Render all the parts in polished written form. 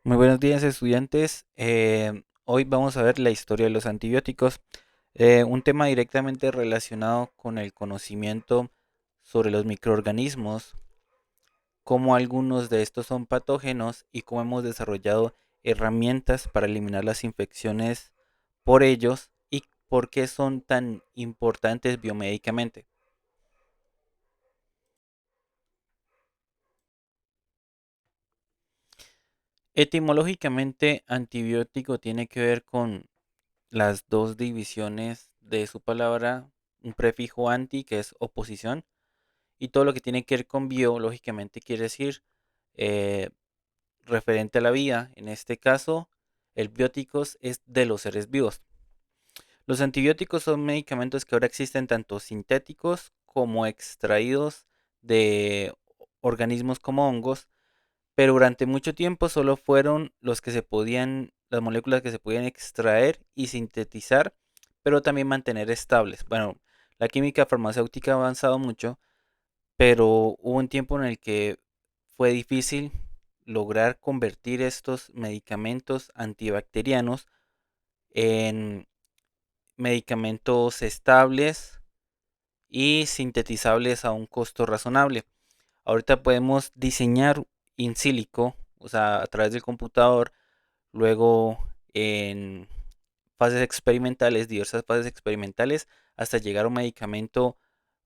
Muy buenos días, estudiantes. Hoy vamos a ver la historia de los antibióticos, un tema directamente relacionado con el conocimiento sobre los microorganismos, cómo algunos de estos son patógenos y cómo hemos desarrollado herramientas para eliminar las infecciones por ellos y por qué son tan importantes biomédicamente. Etimológicamente, antibiótico tiene que ver con las dos divisiones de su palabra, un prefijo anti, que es oposición, y todo lo que tiene que ver con bio, lógicamente quiere decir eh, referente a la vida. En este caso, el bióticos es de los seres vivos. Los antibióticos son medicamentos que ahora existen tanto sintéticos como extraídos de organismos como hongos, pero durante mucho tiempo solo fueron los que se podían, las moléculas que se podían extraer y sintetizar, pero también mantener estables. Bueno, la química farmacéutica ha avanzado mucho, pero hubo un tiempo en el que fue difícil lograr convertir estos medicamentos antibacterianos en medicamentos estables y sintetizables a un costo razonable. Ahorita podemos diseñar in silico, o sea, a través del computador, luego en fases experimentales, diversas fases experimentales, hasta llegar a un medicamento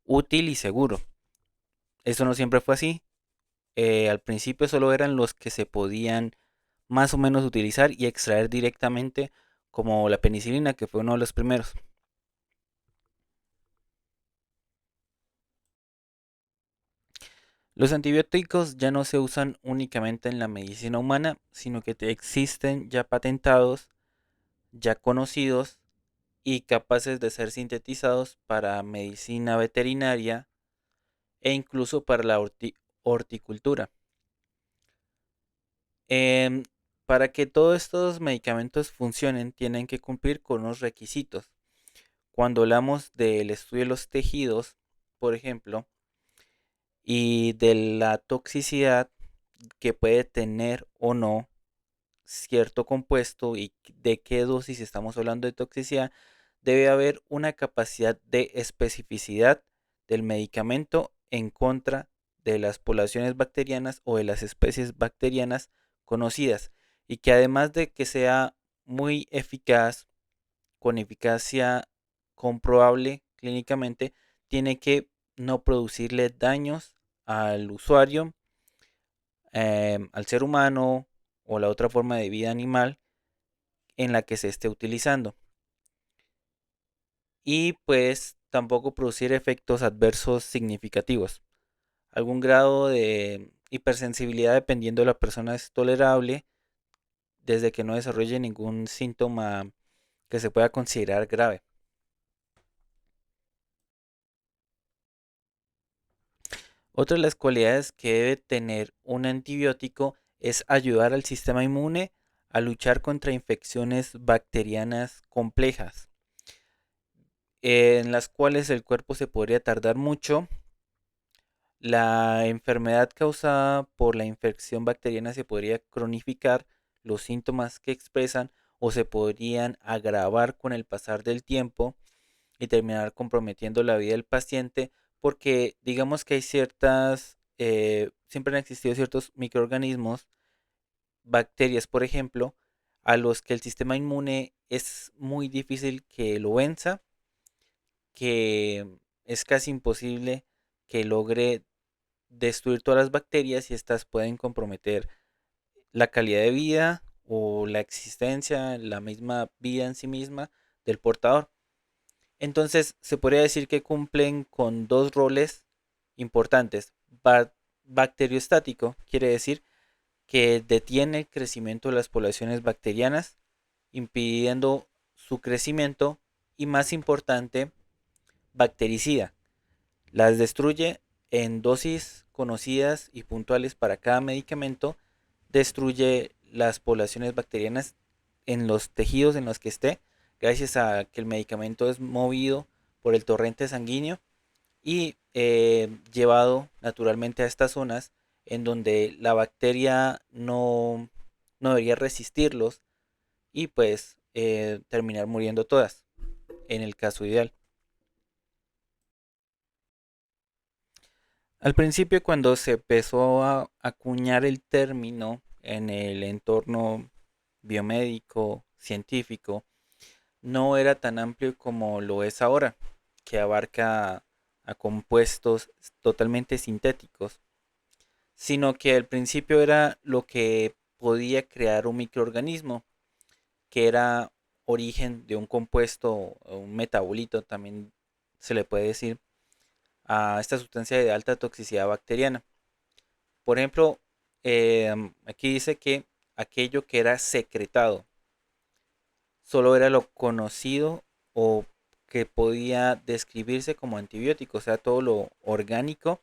útil y seguro. Eso no siempre fue así. Al principio solo eran los que se podían más o menos utilizar y extraer directamente, como la penicilina, que fue uno de los primeros. Los antibióticos ya no se usan únicamente en la medicina humana, sino que existen ya patentados, ya conocidos y capaces de ser sintetizados para medicina veterinaria e incluso para la horticultura. Em, para que todos estos medicamentos funcionen, tienen que cumplir con unos requisitos. Cuando hablamos del estudio de los tejidos, por ejemplo, y de la toxicidad que puede tener o no cierto compuesto y de qué dosis estamos hablando de toxicidad, debe haber una capacidad de especificidad del medicamento en contra de las poblaciones bacterianas o de las especies bacterianas conocidas y que además de que sea muy eficaz, con eficacia comprobable clínicamente, tiene que no producirle daños al usuario, al ser humano o la otra forma de vida animal en la que se esté utilizando. Y pues tampoco producir efectos adversos significativos. Algún grado de hipersensibilidad dependiendo de la persona es tolerable desde que no desarrolle ningún síntoma que se pueda considerar grave. Otra de las cualidades que debe tener un antibiótico es ayudar al sistema inmune a luchar contra infecciones bacterianas complejas, en las cuales el cuerpo se podría tardar mucho. La enfermedad causada por la infección bacteriana se podría cronificar, los síntomas que expresan o se podrían agravar con el pasar del tiempo y terminar comprometiendo la vida del paciente porque digamos que hay siempre han existido ciertos microorganismos, bacterias por ejemplo, a los que el sistema inmune es muy difícil que lo venza, que es casi imposible que logre destruir todas las bacterias y estas pueden comprometer la calidad de vida o la existencia, la misma vida en sí misma del portador. Entonces, se podría decir que cumplen con dos roles importantes. Bacteriostático quiere decir que detiene el crecimiento de las poblaciones bacterianas, impidiendo su crecimiento y más importante, bactericida. Las destruye en dosis conocidas y puntuales para cada medicamento, destruye las poblaciones bacterianas en los tejidos en los que esté, gracias a que el medicamento es movido por el torrente sanguíneo y llevado naturalmente a estas zonas en donde la bacteria no, no debería resistirlos y pues terminar muriendo todas, en el caso ideal. Al principio, cuando se empezó a acuñar el término en el entorno biomédico, científico, no era tan amplio como lo es ahora, que abarca a compuestos totalmente sintéticos, sino que al principio era lo que podía crear un microorganismo, que era origen de un compuesto, o un metabolito también se le puede decir, a esta sustancia de alta toxicidad bacteriana. Por ejemplo, aquí dice que aquello que era secretado solo era lo conocido o que podía describirse como antibiótico, o sea, todo lo orgánico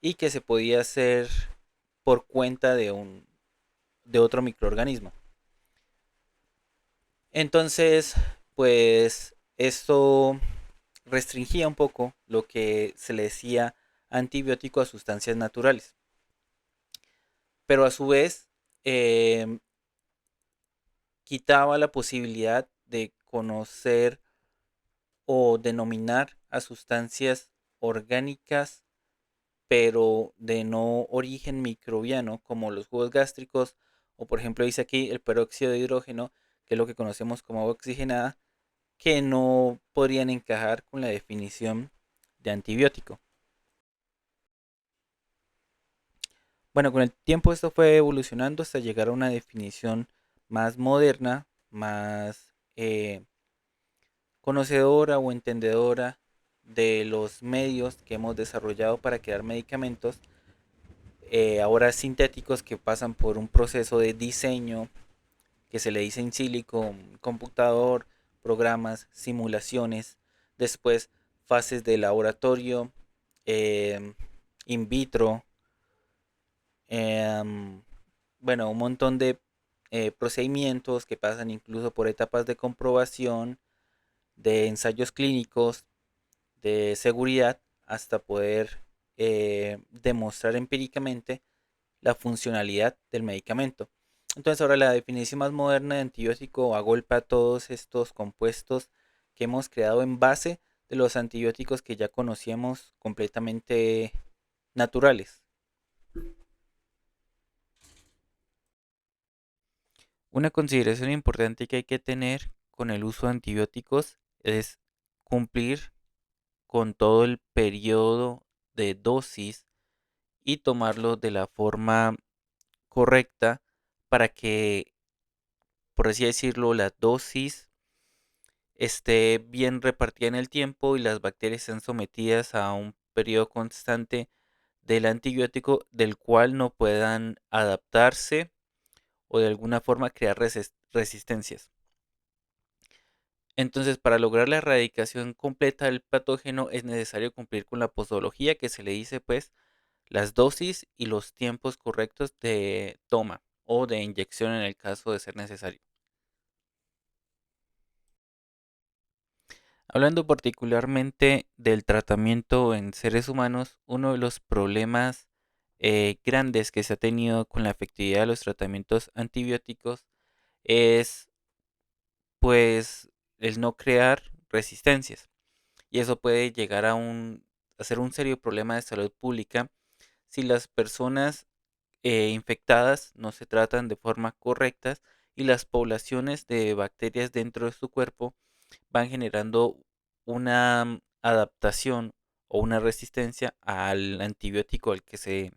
y que se podía hacer por cuenta de otro microorganismo. Entonces, pues esto restringía un poco lo que se le decía antibiótico a sustancias naturales. Pero a su vez, eh, quitaba la posibilidad de conocer o denominar a sustancias orgánicas, pero de no origen microbiano, como los jugos gástricos, o por ejemplo dice aquí el peróxido de hidrógeno, que es lo que conocemos como agua oxigenada, que no podrían encajar con la definición de antibiótico. Bueno, con el tiempo esto fue evolucionando hasta llegar a una definición más moderna, más conocedora o entendedora de los medios que hemos desarrollado para crear medicamentos, ahora sintéticos que pasan por un proceso de diseño que se le dice in silico, computador, programas, simulaciones, después fases de laboratorio, eh, in vitro, eh, bueno, un montón de procedimientos que pasan incluso por etapas de comprobación, de ensayos clínicos, de seguridad, hasta poder demostrar empíricamente la funcionalidad del medicamento. Entonces ahora la definición más moderna de antibiótico agolpa todos estos compuestos que hemos creado en base de los antibióticos que ya conocíamos completamente naturales. Una consideración importante que hay que tener con el uso de antibióticos es cumplir con todo el periodo de dosis y tomarlo de la forma correcta para que, por así decirlo, la dosis esté bien repartida en el tiempo y las bacterias sean sometidas a un periodo constante del antibiótico del cual no puedan adaptarse o de alguna forma crear resistencias. Entonces, para lograr la erradicación completa del patógeno es necesario cumplir con la posología que se le dice pues las dosis y los tiempos correctos de toma o de inyección en el caso de ser necesario. Hablando particularmente del tratamiento en seres humanos, uno de los problemas grandes que se ha tenido con la efectividad de los tratamientos antibióticos es pues el no crear resistencias. Y eso puede llegar a ser un serio problema de salud pública si las personas infectadas no se tratan de forma correcta y las poblaciones de bacterias dentro de su cuerpo van generando una adaptación o una resistencia al antibiótico al que se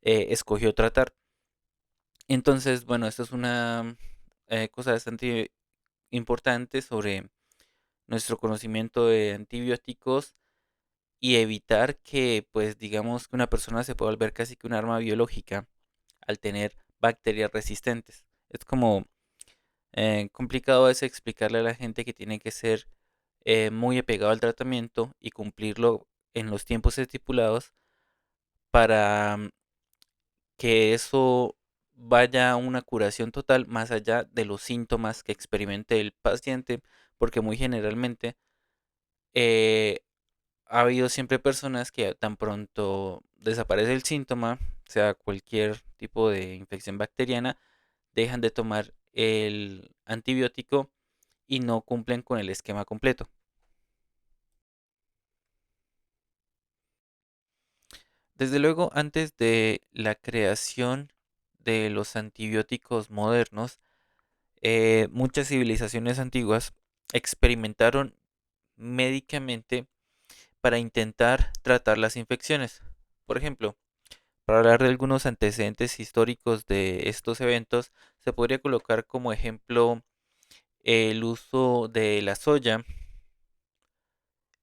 escogió tratar. Entonces, bueno, esto es una cosa bastante importante sobre nuestro conocimiento de antibióticos y evitar que, pues, digamos que una persona se pueda volver casi que un arma biológica al tener bacterias resistentes. Es como complicado es explicarle a la gente que tiene que ser muy apegado al tratamiento y cumplirlo en los tiempos estipulados para que eso vaya a una curación total más allá de los síntomas que experimente el paciente, porque muy generalmente eh, ha habido siempre personas que tan pronto desaparece el síntoma, sea cualquier tipo de infección bacteriana, dejan de tomar el antibiótico y no cumplen con el esquema completo. Desde luego, antes de la creación de los antibióticos modernos, muchas civilizaciones antiguas experimentaron médicamente para intentar tratar las infecciones. Por ejemplo, para hablar de algunos antecedentes históricos de estos eventos, se podría colocar como ejemplo el uso de la soya,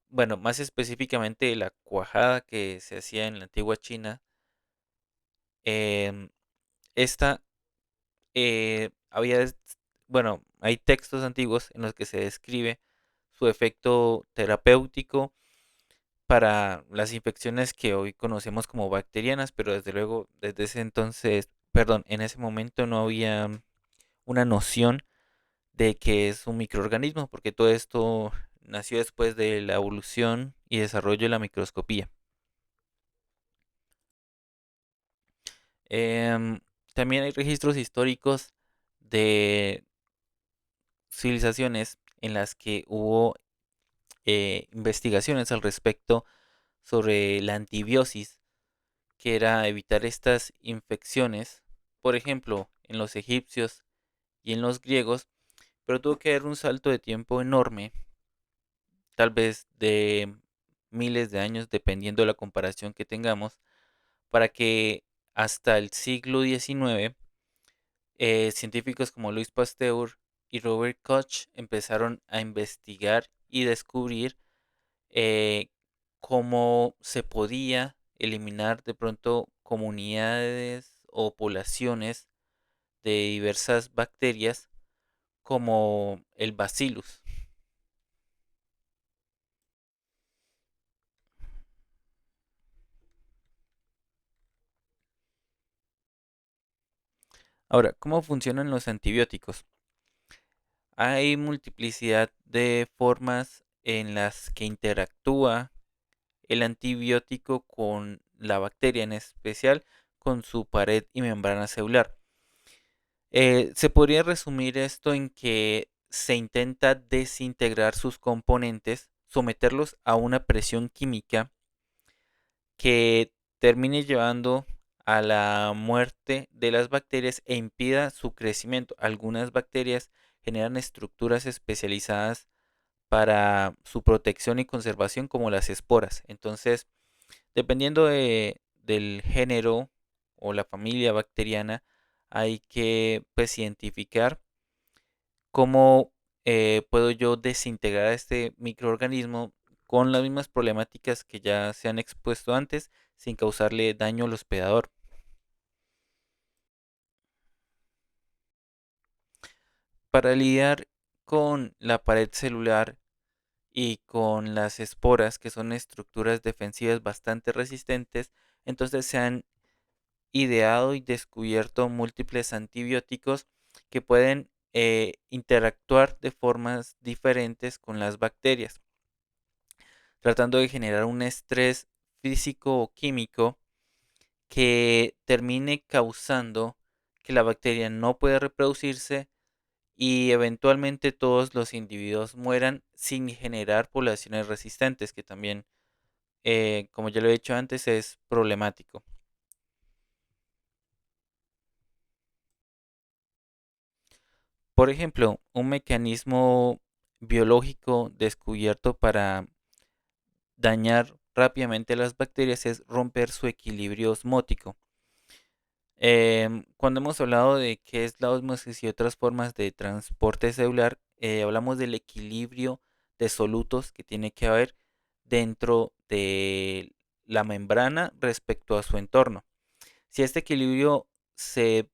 bueno, más específicamente la cuajada que se hacía en la antigua China. Em, esta había, bueno, hay textos antiguos en los que se describe su efecto terapéutico para las infecciones que hoy conocemos como bacterianas, pero desde luego desde ese entonces, perdón, en ese momento no había una noción de que es un microorganismo, porque todo esto nació después de la evolución y desarrollo de la microscopía. Em, También hay registros históricos de civilizaciones en las que hubo investigaciones al respecto sobre la antibiosis, que era evitar estas infecciones, por ejemplo, en los egipcios y en los griegos, pero tuvo que haber un salto de tiempo enorme, tal vez de miles de años, dependiendo de la comparación que tengamos, para que hasta el siglo XIX científicos como Louis Pasteur y Robert Koch empezaron a investigar y descubrir eh, cómo se podía eliminar de pronto comunidades o poblaciones de diversas bacterias como el Bacillus. Ahora, ¿cómo funcionan los antibióticos? Hay multiplicidad de formas en las que interactúa el antibiótico con la bacteria, en especial con su pared y membrana celular. Se podría resumir esto en que se intenta desintegrar sus componentes, someterlos a una presión química que termine llevando a la muerte de las bacterias e impida su crecimiento. Algunas bacterias generan estructuras especializadas para su protección y conservación, como las esporas. Entonces, dependiendo del género o la familia bacteriana, hay que pues identificar cómo puedo yo desintegrar este microorganismo con las mismas problemáticas que ya se han expuesto antes, sin causarle daño al hospedador. Para lidiar con la pared celular y con las esporas, que son estructuras defensivas bastante resistentes, entonces se han ideado y descubierto múltiples antibióticos que pueden interactuar de formas diferentes con las bacterias, tratando de generar un estrés físico o químico que termine causando que la bacteria no pueda reproducirse y eventualmente todos los individuos mueran sin generar poblaciones resistentes, que también, como ya lo he dicho antes, es problemático. Por ejemplo, un mecanismo biológico descubierto para dañar rápidamente las bacterias es romper su equilibrio osmótico. Cuando hemos hablado de qué es la ósmosis y otras formas de transporte celular, hablamos del equilibrio de solutos que tiene que haber dentro de la membrana respecto a su entorno. Si este equilibrio se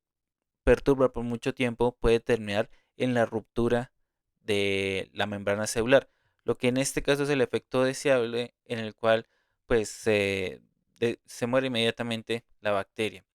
perturba por mucho tiempo, puede terminar en la ruptura de la membrana celular, lo que en este caso es el efecto deseable en el cual pues se muere inmediatamente la bacteria.